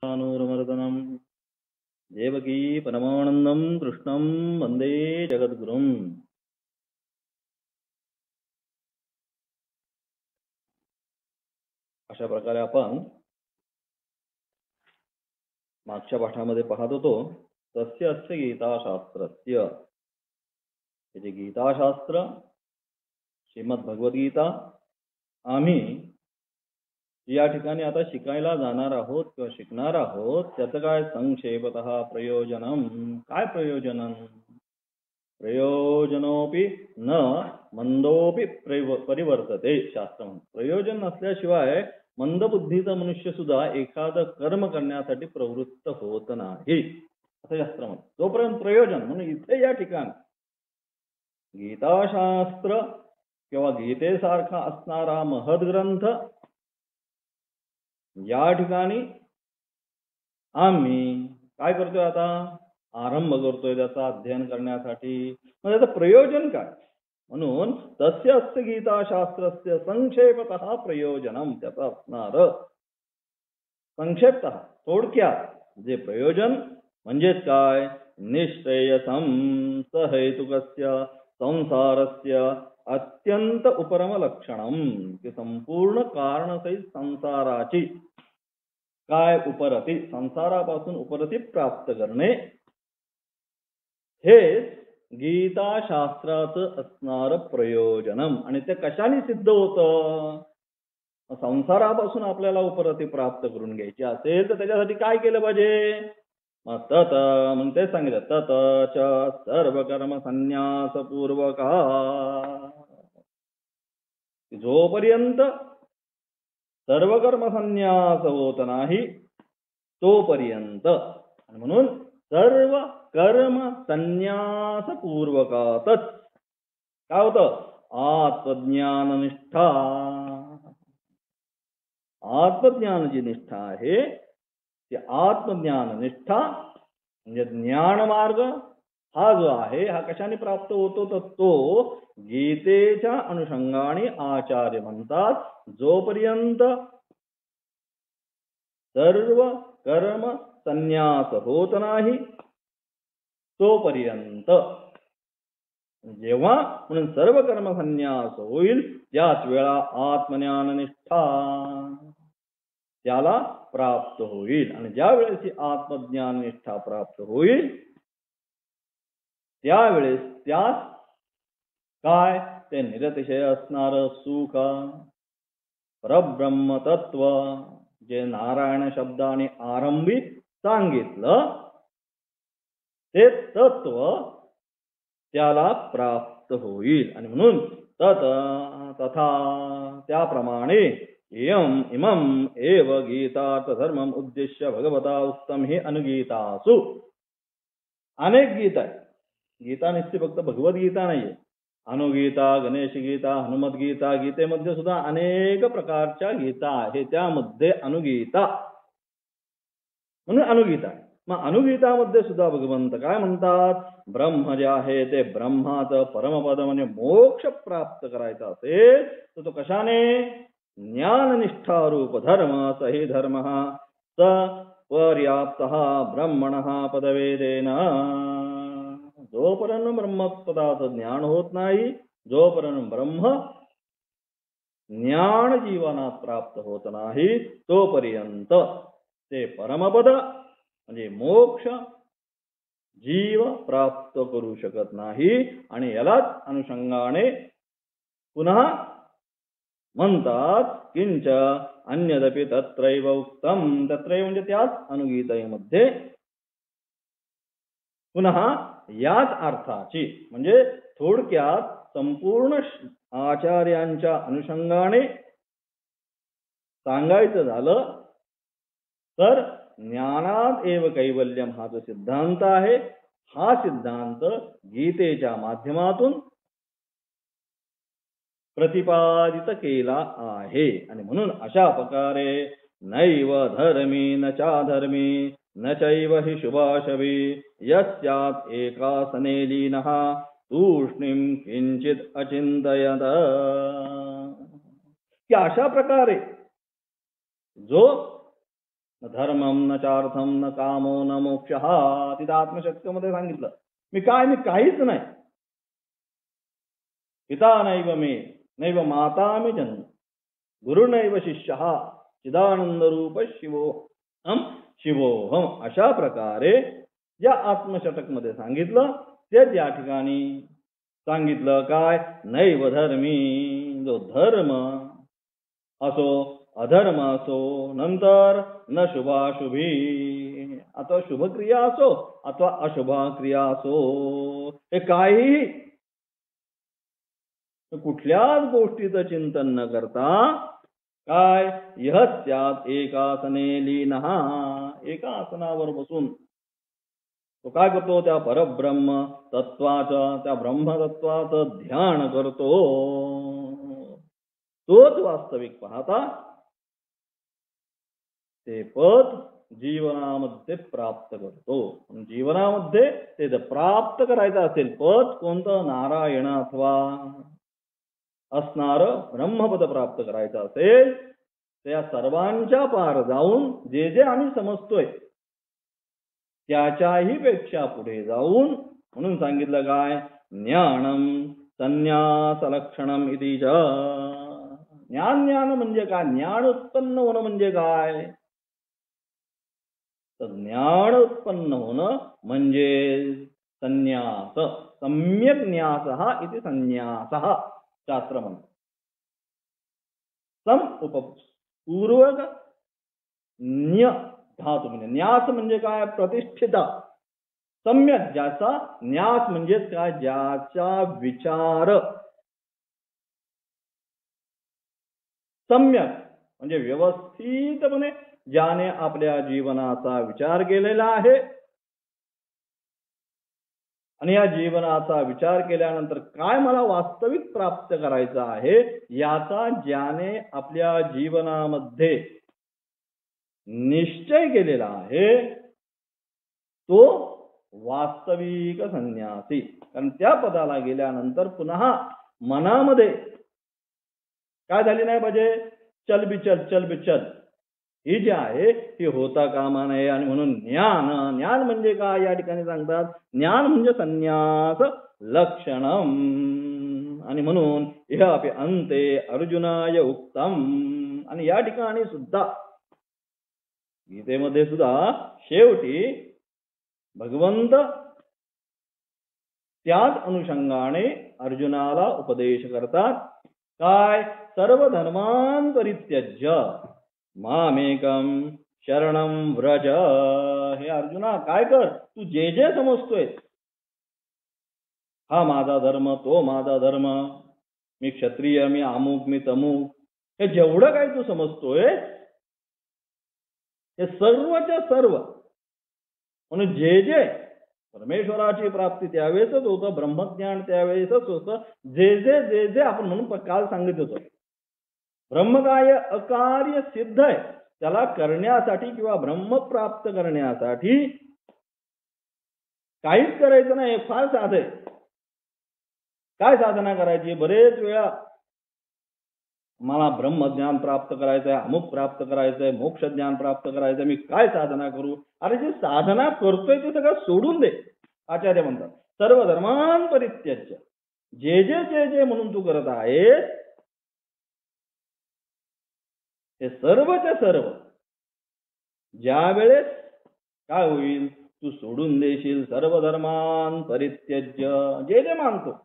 नूरमर्दनम देवकी परमानंदम कृष्णं वंदे जगद्गुरुम. अशा प्रकारे आपण मागच्या पाठामध्ये पाहत होतो. तस्य अस्य गीताशास्त्रस्य, जे गीताशास्त्र श्रीमद भगवद्गीता आम्ही या ठिकाणी आता शिकायला जाणार आहोत किंवा शिकणार आहोत, त्याचं काय संक्षेपतः प्रयोजनम, काय प्रयोजनम. प्रयोजनोपि न मंदोपि परिवर्तते शास्त्र. प्रयोजन नसल्याशिवाय मंदबुद्धीचा मनुष्य सुद्धा एखादं कर्म करण्यासाठी प्रवृत्त होत नाही असं शास्त्र म्हणतं. तोपर्यंत प्रयोजन म्हणून इथे या ठिकाणी गीताशास्त्र किंवा गीतेसारखा असणारा महद ग्रंथ या ठिकाणी आम्ही काय करतोय, आता आरंभ करतोय त्याचा अध्ययन करण्यासाठी. मग त्याचं प्रयोजन काय. म्हणून तस्य अस्य गीताशास्त्रस्य संक्षेपतः प्रयोजनम, त्याचं असणार संक्षेपतः थोडक्यात जे प्रयोजन म्हणजेच काय. निश्रेयसम सहेतुकस्य संसारस्य अत्यंत उपरम लक्षणम, की संपूर्ण कारणसहित संसाराची काय उपरती, संसारापासून उपरती प्राप्त करणे, हे गीताशास्त्राचं असणार प्रयोजनम. आणि ते कशाने सिद्ध होतं. संसारापासून आपल्याला उपरती प्राप्त करून घ्यायची असेल तर त्याच्यासाठी काय केलं पाहिजे. मग तत म्हणून ते सांगितलं, तत च सर्व कर्म संन्यास पूर्वका, जोपर्यंत सर्व कर्म संन्यास होत नाही तोपर्यंत. म्हणून सर्व कर्म संन्यास पूर्वकातच काय होतं, आत्मज्ञाननिष्ठा. आत्मज्ञान जी निष्ठा आहे ती आत्मज्ञान निष्ठा म्हणजे ज्ञान मार्ग हा जो आहे हा कशाने प्राप्त होतो, तर तो गीतेच्या अनुषंगाने आचार्य म्हणतात, जोपर्यंत सर्व कर्म संन्यास होत नाही तोपर्यंत. जेव्हा म्हणून सर्व कर्म संन्यास होईल त्याच वेळा आत्मज्ञान निष्ठा त्याला प्राप्त होईल. आणि ज्या वेळेस आत्मज्ञान निष्ठा प्राप्त होईल त्यावेळेस त्यात काय, ते निरतिशय असणार सुख परब्रह्म तत्व, जे नारायण शब्दाने आरंभी सांगितलं ते तत्व त्याला प्राप्त होईल. आणि म्हणून तत तथा त्याप्रमाणे इमम एव गीतार्थ धर्मम उद्देश्य भगवता उक्तम हे अनुगीतासु. अनेक गीता आहे. गीता निश्चित फक्त भगवद्गीता नाहीये. अनुगीता, गणेश गीता, हनुमत गीता, गीतेमध्ये सुद्धा अनेक प्रकारच्या गीता आहे. त्यामध्ये अनुगीता म्हणून अनुगीता आहे. मग अनुगीतामध्ये सुद्धा भगवंत काय म्हणतात, ब्रह्म जे आहे ते ब्रह्माचं परमपद म्हणजे मोक्ष प्राप्त करायचा असेल तर तो कशाने, ज्ञाननिष्ठा रूप धर्म सही धर्म स पर्याप्त ब्रह्मण पदवेदेन. जोपर्यंत ब्रह्मपदाचं ज्ञान होत नाही, जोपर्यंत ब्रह्म ज्ञान जीवनात प्राप्त होत नाही तोपर्यंत ते परमपद म्हणजे मोक्ष जीव प्राप्त करू शकत नाही. आणि यालाच अनुषंगाने पुन्हा म्हणतात, किंच अन्यदपि तत्रैव उक्तम. तत्रैव म्हणजे त्याच अनुगीतेमध्ये पुन्हा याच अर्थाची, म्हणजे थोडक्यात संपूर्ण आचार्यांच्या अनुषंगाने सांगायचं झालं तर ज्ञानात एव कैवल्यम हा जो सिद्धांत आहे, हा सिद्धांत गीतेच्या माध्यमातून प्रतिपादित केला आहे. आणि म्हणून अशा प्रकारे नैव धर्मी न चाधर्मी न चैव हि शुभाशवी यस्यात् एकासने लीनः तूष्णीम किंचित अचिंतयत. की अशा प्रकारे जो न धर्मम न चार्थम न कामो न मोक्ष. तिथं आत्मशक्तीमध्ये सांगितलं मी काहीच नाही. पिता नैव मे नैव माता मे जन्म गुरुनैव शिष्यः चिदानंद रूप शिवोहम. अशा प्रकारे या आत्मशतक मध्ये सांगितलं तेच या ठिकाणी सांगितलं काय नैव धर्मी. जो धर्म असो अधर्म असो नंतर न शुभाशुभी. आता शुभ क्रिया असो अथवा अशुभ क्रिया असो हे काही कुठल्याच गोष्टीचं चिंतन न करता काय यहस्यात एकासने लीनः. एका आसनावर बसून तो काय करतो त्या परब्रह्म तत्वाचं त्या ब्रह्मतत्वाचं ध्यान करतो. तोच वास्तविक पाहता ते पद जीवनामध्ये प्राप्त करतो. जीवनामध्ये ते जर प्राप्त करायचं असेल पद कोणतं नारायण अथवा असणार ब्रह्मपद प्राप्त करायचं असेल त्या सर्वांच्या पार जाऊन जे जे आम्ही समजतोय त्याच्याही पेक्षा पुढे जाऊन म्हणून सांगितलं काय ज्ञानम संन्यास लक्षणम इति च. ज्ञान म्हणजे काय ज्ञान उत्पन्न होणं म्हणजे काय तर ज्ञान उत्पन्न होणं म्हणजे संन्यास. सम्यक न्यासः इति संन्यासः शास्त्र म्हणतो. सम उपपूर्वक न्य धातू म्हणजे न्यास म्हणजे काय प्रतिष्ठिता. सम्यक ज्याचा न्यास म्हणजे काय ज्याचा विचार सम्यक म्हणजे व्यवस्थितपणे ज्याने आपल्या जीवनाचा विचार केलेला आहे आणि या जीवनाचा विचार केल्यानंतर काय मला वास्तविक प्राप्त करायचं आहे याचा ज्याने आपल्या जीवनामध्ये निश्चय केलेला आहे तो वास्तविक संन्यासी. कारण त्या पदाला गेल्यानंतर पुन्हा मनामध्ये काय झाली नाही पाहिजे चल बिचल ही जी आहे ती होता कामा नये. आणि म्हणून ज्ञान म्हणजे काय या ठिकाणी सांगतात ज्ञान म्हणजे संन्यास लक्षणम. आणि म्हणून इह अपि अंते अर्जुनाय उक्तम. आणि या ठिकाणी सुद्धा गीतेमध्ये सुद्धा शेवटी भगवंत त्याच अनुषंगाने अर्जुनाला उपदेश करतात काय सर्व धर्मान् परित्यज्य मामेकम शरणम व्रज. हे अर्जुना काय कर तू जे जे समजतोय हा माझा धर्म तो माझा धर्म मी क्षत्रिय मी अमुक मी तमुक हे जेवढं काही तू समजतोय हे सर्वच्या सर्व म्हणून जे जे परमेश्वराची प्राप्ती त्यावेळेसच होतं ब्रह्मज्ञान त्यावेळेसच होतं जे जे आपण म्हणून काल सांगितलं होतं ब्रह्मकार्य अकार्य सिद्ध आहे त्याला करण्यासाठी किंवा ब्रह्म प्राप्त करण्यासाठी काहीच करायचं नाही. फार साधे काय साधना करायची बरेच वेळा मला ब्रह्मज्ञान प्राप्त करायचंय अमुक प्राप्त करायचंय मोक्ष ज्ञान प्राप्त करायचंय मी काय साधना करू. अरे जी साधना करतोय ते सगळं सोडून दे. आचार्य म्हणतात सर्व धर्मान् परित्यज्य जे जे म्हणून तू करत आहेस हे सर्वच्या सर्व ज्या वेळेस काय होईल तू सोडून देशील सर्व धर्मान् परित्यज्य जे जे मानतो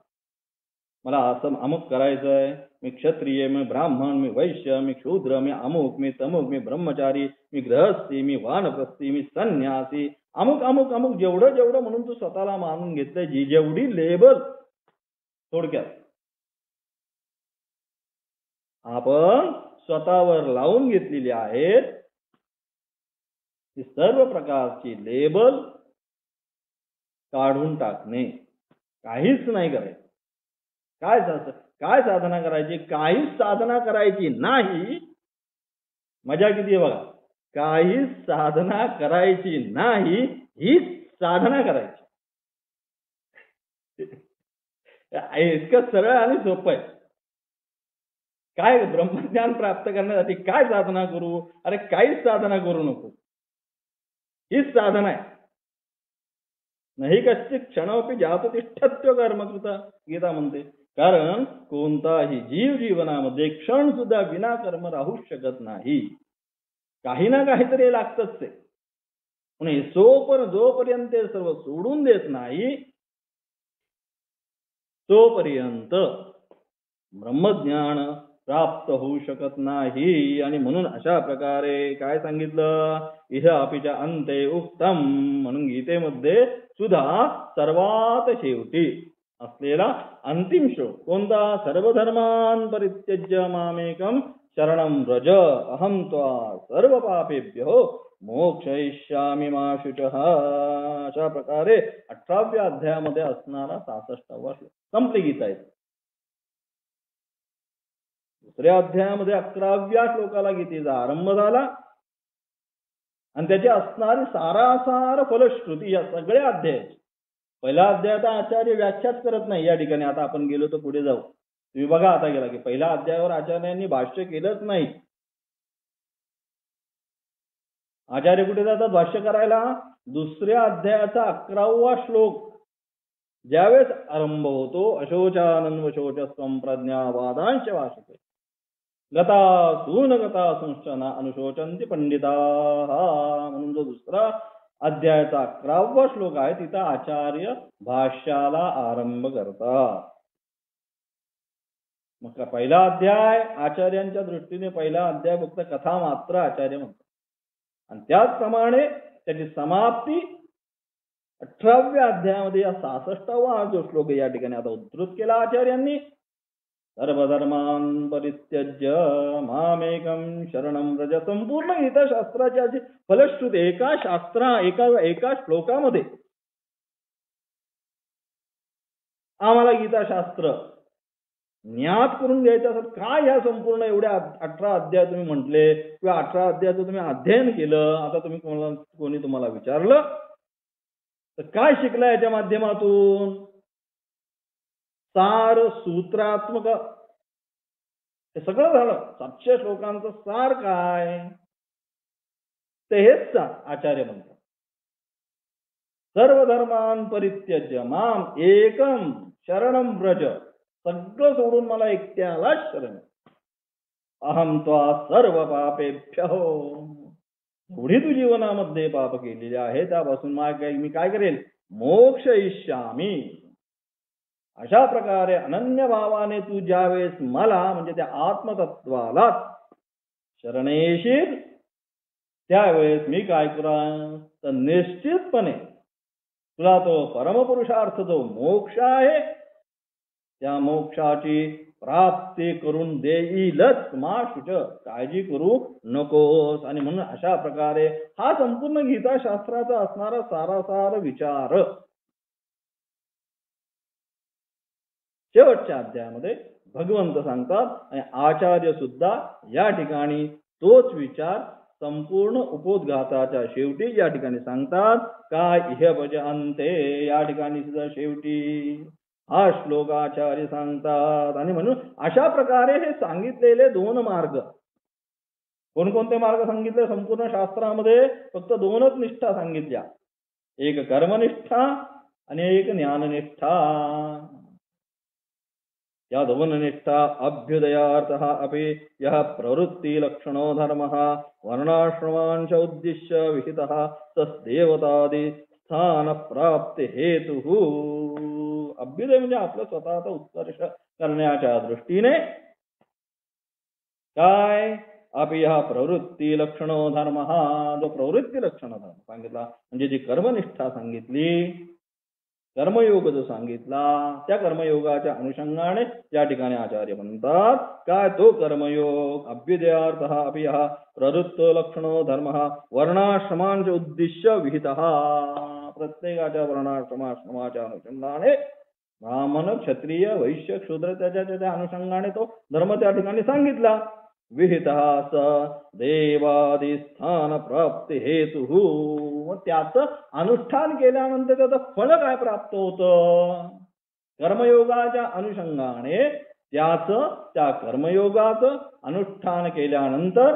मला असं अमुक करायचंय मी क्षत्रिय मी ब्राह्मण मी वैश्य मी शूद्र मी अमुक मी तमुक मी ब्रह्मचारी मी गृहस्थी मी वानप्रस्थी मी संन्यासी अमुक अमुक अमुक जेवढं म्हणून तू स्वतःला मानून घेतलंय जी जेवढी लेबल थोडक्यात आपण स्वतःवर लावून घेतलेली आहेत ही सर्व प्रकारची लेबल काढून टाकणे. काहीच नाही करायचं. काय साधना करायची काहीच साधना करायची नाही. मजा किती आहे बघा. काहीच साधना करायची नाही हीच साधना करायची. इतकं सरळ आणि सोपं आहे. काय ब्रह्मज्ञान प्राप्त करण्यासाठी काय साधना करू. अरे काहीच साधना करू नको. हीच साधना आहे. नाही कश्चित क्षणोपी जात तिष्ठत्व कर्मकृत गीता म्हणते. कारण कोणताही जीव जीवनामध्ये क्षण सुद्धा विनाकर्म राहू शकत नाही. काही ना काहीतरी लागतच ते. पण जोपर्यंत ते सर्व सोडून देत नाही तोपर्यंत ब्रह्मज्ञान प्राप्त होऊ शकत नाही. आणि म्हणून अशा प्रकारे काय सांगितलं, इह अपिच्या अंते उक्तम, म्हणून गीतेमध्ये सुद्धा सर्वात शेवटी असलेला अंतिम श्लोक कोणता, सर्वधर्मान परित्यज्य मामेकम शरणं व्रज अहं त्वा सर्व पापेभ्यो मोक्षयिष्यामि मा शुचः. अशा प्रकारे 18व्या अध्यायामध्ये असणारा 66वा श्लोक संपली गीता आहे. दुसऱ्या अध्यायामध्ये 11व्या श्लोकाला गीतेचा आरंभ झाला आणि त्याची असणारी सारासार फलश्रुती या सगळ्या अध्यायाची. पहिला अध्यायाचा आचार्य व्याख्याच करत नाही या ठिकाणी. आता आपण गेलो तर पुढे जाऊ. तुम्ही बघा आता गेला की पहिल्या अध्यायावर आचार्यांनी भाष्य केलंच नाही. आचार्य कुठे जातात भाष्य करायला, दुसऱ्या अध्यायाचा 11वा श्लोक ज्यावेळेस आरंभ होतो, अशोचानन्व शोचस्वं प्रज्ञावादांश वासते गता सून गता संशना अनुशोचंती पंडिता. म्हणून जो दुसरा अध्यायाचा 11वा श्लोक आहे तिथं आचार्य भाष्याला आरंभ करतात. मग पहिला अध्याय आचार्यांच्या दृष्टीने पहिला अध्याय फक्त कथा मात्र आचार्य म्हणतात. आणि त्याचप्रमाणे त्याची समाप्ती 18व्या अध्यायामध्ये या 66वा जो श्लोक या ठिकाणी आता उद्धृत केला आचार्यांनी, सर्वधर्मान परित्यज्य मामेकं शरणं व्रज. संपूर्ण गीता शास्त्राची अशी फलश्रुती एका श्लोकामध्ये आम्हाला गीताशास्त्र ज्ञात करून घ्यायचं असेल. काय या संपूर्ण एवढ्या 18 अध्याय तुम्ही म्हटले किंवा 18 अध्यायाचं तुम्ही अध्ययन केलं, आता तुम्ही कोणी तुम्हाला विचारलं तर काय शिकला याच्या माध्यमातून, सार सूत्रात्मक हे सगळं झालं. 700 श्लोकांचं सार काय ते हेच आचार्य म्हणतात. सर्वधर्मान परित्यज्य माम एकम शरणं व्रज. सगळं सोडून मला एकट्यालाच शरण. अहं त्वा सर्व पापेभ्यो. एवढी तू जीवनामध्ये पाप केलेली आहे त्यापासून मी काय करेल, मोक्षयिष्यामी. अशा प्रकारे अनन्य भावाने तू ज्यावेळेस मला म्हणजे त्या आत्मतत्वाला शरण येशील त्यावेळेस मी काय करा तर निश्चितपणे तुला तो परमपुरुषार्थ जो मोक्ष आहे त्या मोक्षाची प्राप्ती करून देईलच मा शुच. काळजी करू नकोस. आणि म्हणून अशा प्रकारे हा संपूर्ण गीता शास्त्राचा असणारा सारासार विचार शेवटच्या अध्यायामध्ये भगवंत सांगतात. आणि आचार्य सुद्धा या ठिकाणी तोच विचार संपूर्ण उपोद्घाताच्या शेवटी या ठिकाणी सांगतात. काय इह भज अंते या ठिकाणी सुद्धा शेवटी हा श्लोक आचार्य सांगतात. आणि म्हणून अशा प्रकारे हे सांगितलेले 2 मार्ग, कोणकोणते मार्ग सांगितले संपूर्ण शास्त्रामध्ये, फक्त 2च निष्ठा सांगितल्या, एक कर्मनिष्ठा आणि एक ज्ञाननिष्ठा. या 2 निष्ठा अभ्युदयार्थः अपि यः प्रवृत्ति लक्षणो धर्मः वर्णाश्रमांच उद्दिश्य विहितः तस्देवतादि स्थान प्राप्ति हेतुः. अभ्युदय म्हणजे आपलं स्वतःचा उत्कर्ष करण्याच्या दृष्टीने काय अपि हा प्रवृत्ती लक्षणो धर्म, हा जो प्रवृत्ती लक्षण धर्म सांगितला म्हणजे जी कर्मनिष्ठा सांगितली, कर्मयोग जो सांगितला त्या कर्मयोगाच्या अनुषंगाने या ठिकाणी आचार्य म्हणतात काय तो कर्मयोग अभ्युदयार्थ अपि हा प्रवृत्त लक्षणो धर्म वर्णाश्रमांचे उद्दिश्य विहितः. प्रत्येकाच्या वर्णाश्रमाच्या अनुषंगाने ब्राह्मण क्षत्रिय वैश्य शूद्र त्याच्या अनुषंगाने तो धर्म त्या ठिकाणी सांगितला. विहितः स देवादिस्थान प्राप्ती हेतुः. मग त्याचं अनुष्ठान केल्यानंतर त्याचं फळ काय प्राप्त होतं, कर्मयोगाच्या अनुषंगाने त्या कर्मयोगाचं अनुष्ठान केल्यानंतर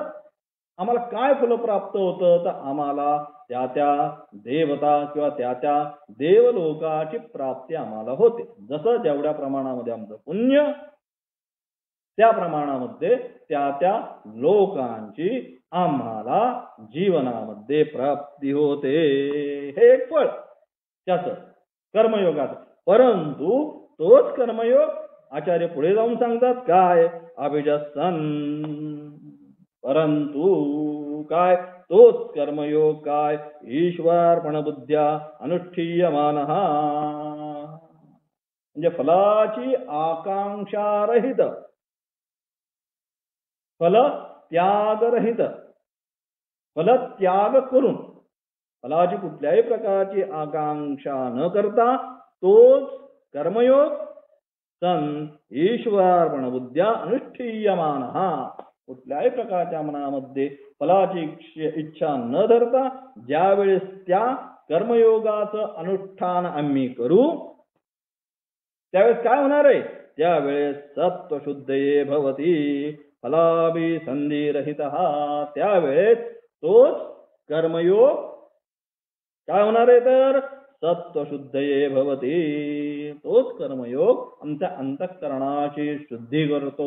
आम्हाला काय फल प्राप्त होतं तर आम्हाला त्या त्या देवता किंवा त्या त्या देवलोकाची प्राप्ती आम्हाला होते. जसं जेवढ्या प्रमाणामध्ये आमचं पुण्य त्या प्रमाणामध्ये त्या त्या लोकांची आम्हाला जीवनामध्ये प्राप्ती होते. हे एक फळ त्याचं कर्मयोगात. परंतु तोच कर्मयोग आचार्य पुढे जाऊन सांगतात काय, अभिजसन, परंतु काय तोच कर्मयोग काय ईश्वरार्पण बुद्ध्या अनुष्ठीयमानः, म्हणजे फलाची आकांक्षारहित, फल त्यागरहित, फल त्याग करून फलाची कुठल्याही प्रकारची आकांक्षा न करता तोच कर्मयोग सन ईश्वरार्पण बुद्ध्या अनुष्ठीयमानः, कुठल्याही प्रकारच्या मनामध्ये फलाची इच्छा न धरता ज्यावेळेस त्या कर्मयोगाचं अनुष्ठान आम्ही करू त्यावेळेस काय होणार आहे, त्यावेळेस सत्वशुद्धये भवती फलाभिसंधिरहितः, त्यावेळेस तोच कर्मयोग काय होणार आहे तर सत्वशुद्धये भवती, तोच कर्मयोग आमच्या अंतःकरणाची शुद्धी करतो.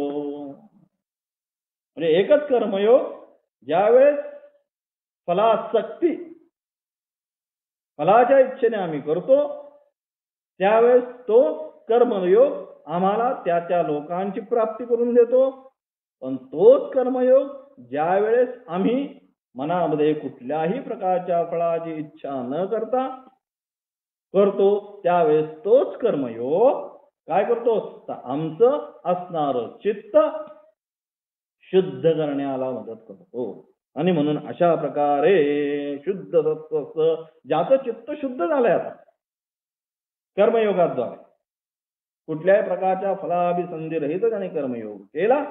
म्हणजे एकच कर्मयोग ज्यावेळेस फलासक्ती फलाच्या इच्छेने आम्ही करतो त्यावेळेस तो कर्मयोग आम्हाला त्या त्या लोकांची प्राप्ती करून देतो. पण तोच कर्मयोग ज्यावेळेस आम्ही मनामध्ये कुठल्याही प्रकारच्या फळाची इच्छा न करता करतो त्यावेळेस तोच कर्मयोग काय करतो तर आमचं असणारं चित्त शुद्ध करण्याला मदत करतो. आणि म्हणून अशा प्रकारे शुद्ध सत्व ज्याचं चित्त शुद्ध झालंय आता कर्मयोगाद्वारे कुठल्याही प्रकारच्या फलाभिसंधी त्याने कर्मयोग केला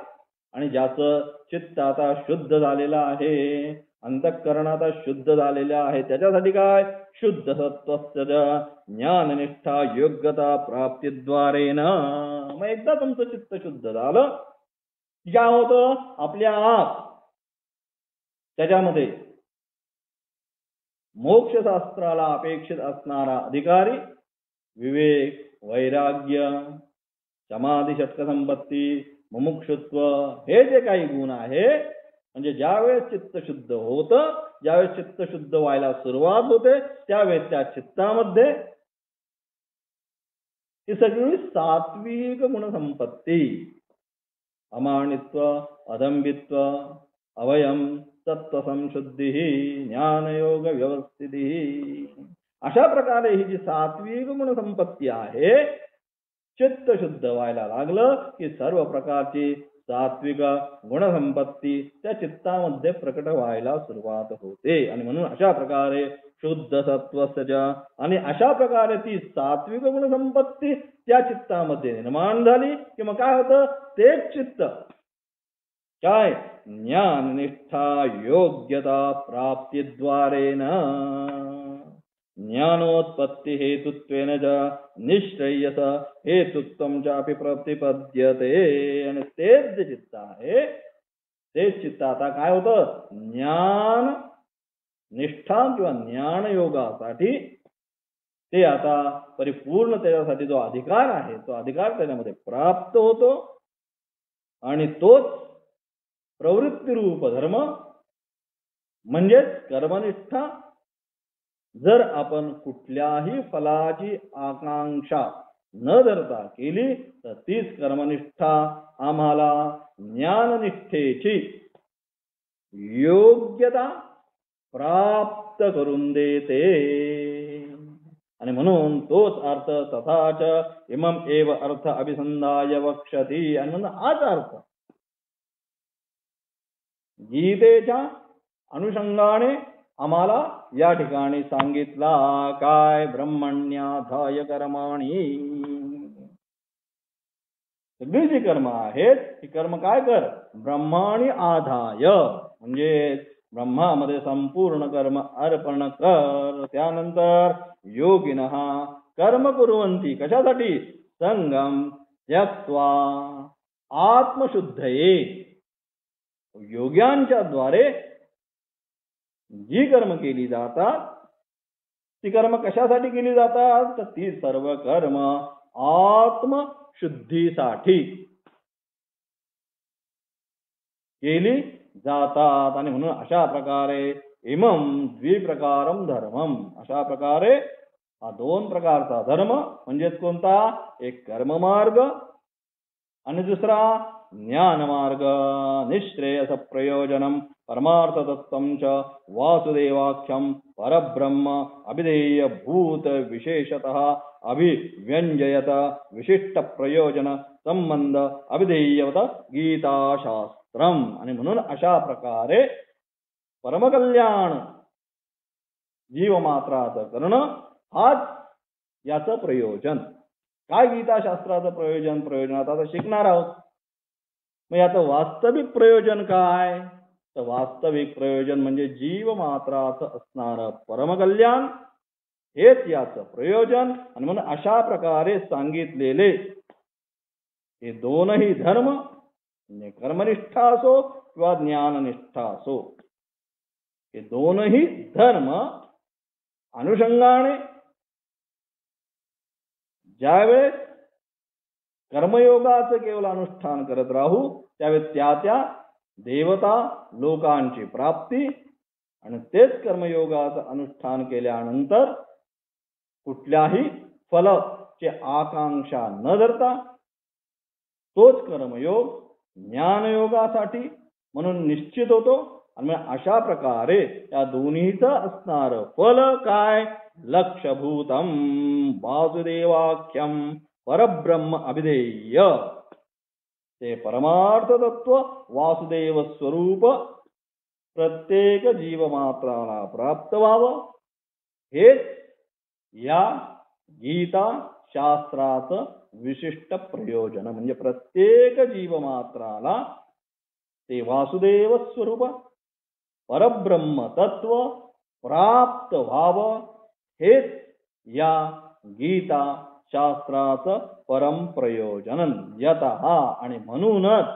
आणि ज्याचं चित्त आता शुद्ध झालेलं आहे, अंतःकरण आता शुद्ध झालेलं आहे, त्याच्यासाठी काय शुद्ध सत्वस्य ज्ञाननिष्ठा योग्यता प्राप्तीद्वारे न, मग एकदा तुमचं चित्त शुद्ध झालं काय होतं आपल्या आत त्याच्यामध्ये मोक्षशास्त्राला अपेक्षित असणारा अधिकारी विवेक, वैराग्य, समाधी, षटकसंपत्ती, मुमुक्षुत्व हे जे काही गुण आहे म्हणजे ज्यावेळेस चित्त शुद्ध होतं, ज्यावेळेस चित्त शुद्ध व्हायला सुरुवात होते त्यावेळेस त्या चित्तामध्ये ही सगळी सात्विक गुणसंपत्ती अमानित्व, अदंबित्व, अवयम, तत्वसंशुद्धी, ज्ञानयोग व्यवस्थिती, अशा प्रकारे ही जी सात्विक गुणसंपत्ती आहे चित्त शुद्ध व्हायला लागलं की सर्व प्रकारची सात्विक गुणसंपत्ती त्या चित्तामध्ये प्रकट व्हायला सुरुवात होते. आणि म्हणून अशा प्रकारे शुद्ध सत्वस्य आणि अशा प्रकारे ती सात्विक गुणसंपत्ती त्या चित्तामध्ये निर्माण झाली की मग काय होतं तेच चित्त काय ज्ञान निष्ठा योग्यता प्राप्तीद्वारे न ज्ञानोत्पत्ति हेतुत्वेन च निश्रेयस हेतुत्वम चापि प्रतिपद्यते. आणि तेच जे चित्त आहे तेच चित्त आता काय होतं ज्ञान निष्ठा किंवा ज्ञान योगासाठी ते आता परिपूर्ण त्याच्यासाठी जो अधिकार आहे तो अधिकार त्याच्यामध्ये प्राप्त होतो. आणि तोच प्रवृत्ती रूप धर्म म्हणजेच कर्मनिष्ठा जर आपण कुठल्याही फलाची आकांक्षा न धरता केली तर तीच कर्मनिष्ठा आम्हाला ज्ञाननिष्ठेची योग्यता प्राप्त करून देते. आणि म्हणून तोच अर्थ तथाच इमम एव अर्थ अभिसंधाय वक्षति. आणि म्हणून हाच अर्थ गीतेच्या अनुषंगाने आम्हाला या ठिकाणी सांगितला काय ब्रह्मण्याधाय कर्माणी. सगळी जी कर्म आहेत ती कर्म काय कर ब्रह्माणी आधाय म्हणजे ब्रह्मामध्ये संपूर्ण कर्म अर्पण कर. त्यानंतर योगिनः कर्म कुर्वन्ति कशासाठी संगम त्यक्त्वा आत्मशुद्धये. योग्यांच्या द्वारे जी कर्म केली जातात ती कर्म कशासाठी केली जातात तर ती सर्व कर्म आत्मशुद्धीसाठी केली जातात. आणि म्हणून अशा प्रकारे इमम द्विप्रकारम धर्मम, अशा प्रकारे हा दोन प्रकारचा धर्म म्हणजेच कोणता, एक कर्ममार्ग आणि दुसरा ज्ञानमार्ग. निश्रेयस प्रयोजनम परमार्थतत्वं च वासुदेवाख्यम परब्रह्म अभिधेय भूत विशेषतः अभिव्यंजयत विशिष्ट प्रयोजन संबंध अभिधेयवत गीताशास्त्रम. आणि म्हणून अशा प्रकारे परमकल्याण जीवमात्राचं करणं हाच याचं प्रयोजन. काय गीताशास्त्राचं प्रयोजन आता शिकणार आहोत. मग याचं वास्तविक प्रयोजन काय, तर वास्तविक प्रयोजन म्हणजे जीवमात्राचं असणारं परमकल्याण हेच याचं प्रयोजन. आणि म्हणून अशा प्रकारे सांगितलेले हे दोनही धर्म म्हणजे कर्मनिष्ठा असो किंवा ज्ञाननिष्ठा असो, हे दोनही धर्म अनुषंगाने ज्यावेळेस कर्मयोगाचं केवळ अनुष्ठान करत राहू त्यावेळेस त्या देवता लोकांची प्राप्ती आणि तेच कर्मयोगाचं अनुष्ठान केल्यानंतर कुठल्याही फलाची आकांक्षा न धरता तोच कर्मयोग ज्ञानयोगासाठी म्हणून निश्चित होतो. आणि अशा प्रकारे या दोन्हीचं असणारं फल काय, लक्षभूतम वासुदेवाख्यम परब्रह्म अभिधेय, ते परमार्थ तत्व वासुदेव स्वरूप प्रत्येक जीवमात्राला प्राप्त व्हावं, हेच या गीता शास्त्राचं विशिष्ट प्रयोजन. म्हणजे प्रत्येक जीवमात्राला ते वासुदेव स्वरूप परब्रह्म तत्व प्राप्त व्हावं, हेच या गीता शास्त्राचं परम प्रयोजन यतः. आणि म्हणूनच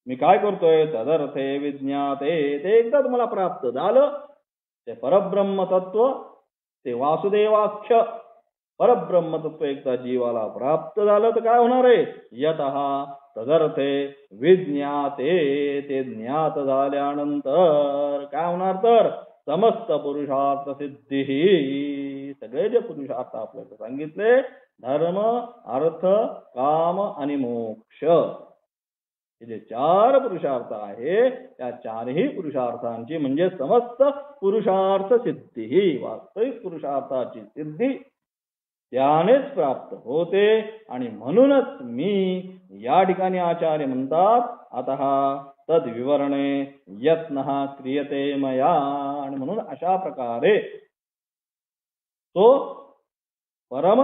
मी काय करतोय, तदर्थे विज्ञाते, ते एकदा तुम्हाला प्राप्त झालं ते परब्रह्म तत्व, ते वासुदेवाख्य परब्रह्म तत्व एकदा जीवाला प्राप्त झालं तर काय होणार आहे, यतः तदर्थे विज्ञाते, ते ज्ञात झाल्यानंतर काय होणार, तर समस्त पुरुषार्थ सिद्धी, सगळे जे पुरुषार्थ आपल्याला सांगितले धर्म अर्थ काम आणि मोक्ष, हे जे चार पुरुषार्थ आहे त्या चारही पुरुषार्थांची म्हणजे समस्त पुरुषार्थ सिद्धी, वास्तविक पुरुषार्थाची सिद्धी त्यानेच प्राप्त होते. आणि म्हणूनच मी या ठिकाणी आचार्य म्हणतात अतः तद विवरणे यत्नः क्रियते मया. आणि म्हणून अशा प्रकारे तो परम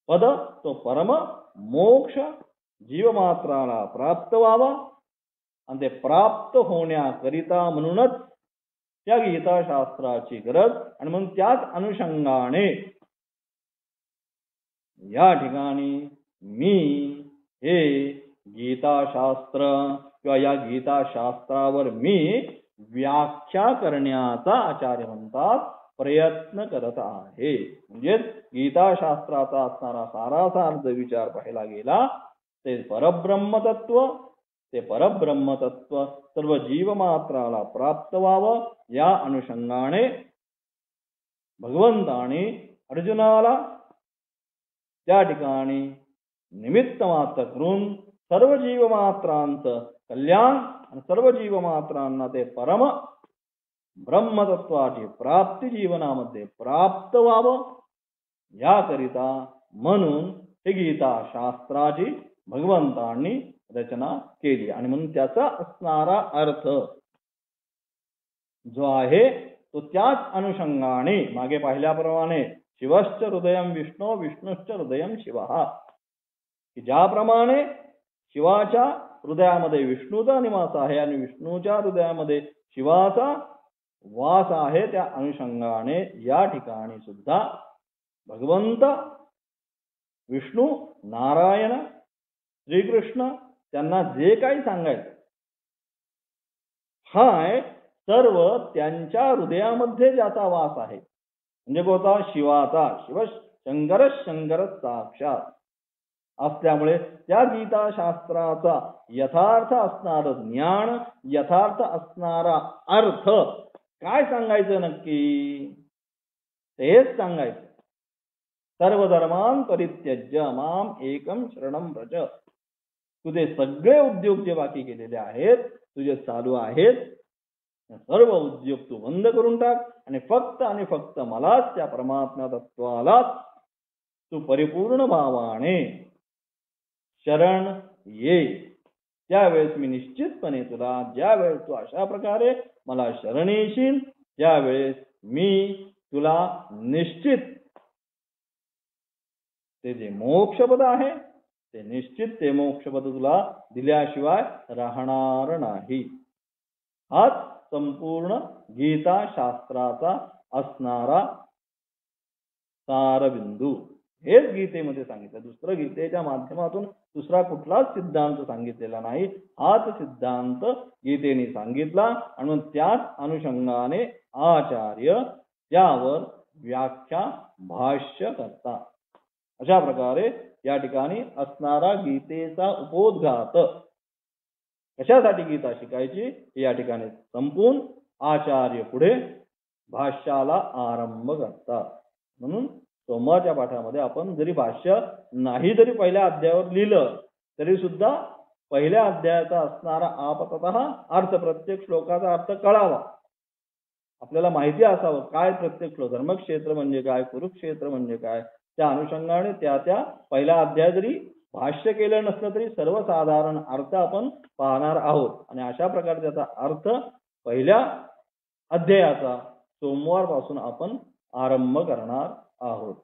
पद, तो परम मोक्ष जीवमात्राला प्राप्त व्हावा. आणि ते प्राप्त होण्याकरिता म्हणूनच त्या गीताशास्त्राची गरज. आणि म्हणून त्याच अनुषंगाने या ठिकाणी मी हे गीताशास्त्र किंवा या गीताशास्त्रावर मी व्याख्या करण्याचा आचार्य म्हणतात प्रयत्न करत आहे. म्हणजे गीताशास्त्राचा असणारा सारासार्थ विचार पाहायला गेला ते परब्रह्मतत्व, ते परब्रह्मतत्व सर्व जीवमात्राला प्राप्त व्हावं या अनुषंगाने भगवंताने अर्जुनाला त्या ठिकाणी निमित्त मात्र करून सर्व जीवमात्रांचं कल्याण आणि सर्व जीवमात्रांना ते परम ब्रह्मतत्वाची प्राप्ती जीवनामध्ये प्राप्त व्हावं याकरिता म्हणून हे गीता शास्त्राची भगवंतांनी रचना केली. आणि म्हणून त्याचा असणारा अर्थ जो आहे तो त्याच अनुषंगाने मागे पाहिल्याप्रमाणे शिवश्च हृदयम विष्णू विष्णुश्च हृदयम शिवः, की ज्याप्रमाणे शिवाच्या हृदयामध्ये विष्णूचा निवास आहे आणि विष्णूच्या हृदयामध्ये शिवाचा वास आहे, त्या अनुषंगाने या ठिकाणी सुद्धा भगवंत विष्णू नारायण श्रीकृष्ण त्यांना जे काही सांगायचं हाय सर्व त्यांच्या हृदयामध्ये ज्याचा वास आहे म्हणजे कोणता शिवाचा शिव शंकर साक्षात असल्यामुळे त्या गीताशास्त्राचा यथार्थ असणार ज्ञान यथार्थ असणारा अर्थ काय सांगायचं नक्की तेच सांगायचं सर्व धर्मान परित्यज्य माम एकम शरणम व्रज तुझे सगळे उद्योग जे बाकी केलेले आहेत तुझे चालू आहेत सर्व उद्योग तू बंद करून टाक आणि फक्त मलाच त्या परमात्मा तत्वालाच तू परिपूर्ण भावाने शरण ये त्यावेळेस मी निश्चितपणे तुला ज्यावेळेस तू अशा प्रकारे मला शरण येशील त्यावेळेस मी तुला निश्चित ते जे मोक्षपद आहे ते निश्चित ते मोक्षपद तुला दिल्याशिवाय राहणार नाही हाच संपूर्ण गीता शास्त्राचा असणारा सारबिंदू हेच गीतेमध्ये सांगितलं दुसरं गीतेच्या माध्यमातून दुसरा कुठलाच सिद्धांत सांगितलेला नाही हाच सिद्धांत गीतेने सांगितला आणि त्याच अनुषंगाने आचार्य त्यावर व्याख्या भाष्य करतात अशा प्रकारे या ठिकाणी असणारा गीतेचा उपोद्घात कशासाठी गीता शिकायची या ठिकाणी संपून आचार्य पुढे भाष्याला आरंभ करतात म्हणून सोमवारच्या पाठामध्ये आपण जरी भाष्य नाही जरी पहिल्या अध्यायावर लिहिलं तरी सुद्धा पहिल्या अध्यायाचा असणारा आपततः अर्थ प्रत्येक श्लोकाचा अर्थ कळावा आपल्याला माहिती असावं काय प्रत्येक श्लोक धर्मक्षेत्र म्हणजे काय कुरुक्षेत्र म्हणजे काय त्या अनुषंगाने त्या पहिला अध्याय जरी भाष्य केलं नसलं तरी सर्वसाधारण अर्थ आपण पाहणार आहोत आणि अशा प्रकारे त्याचा अर्थ पहिल्या अध्यायाचा सोमवार पासून आपण आरंभ करणार आहोत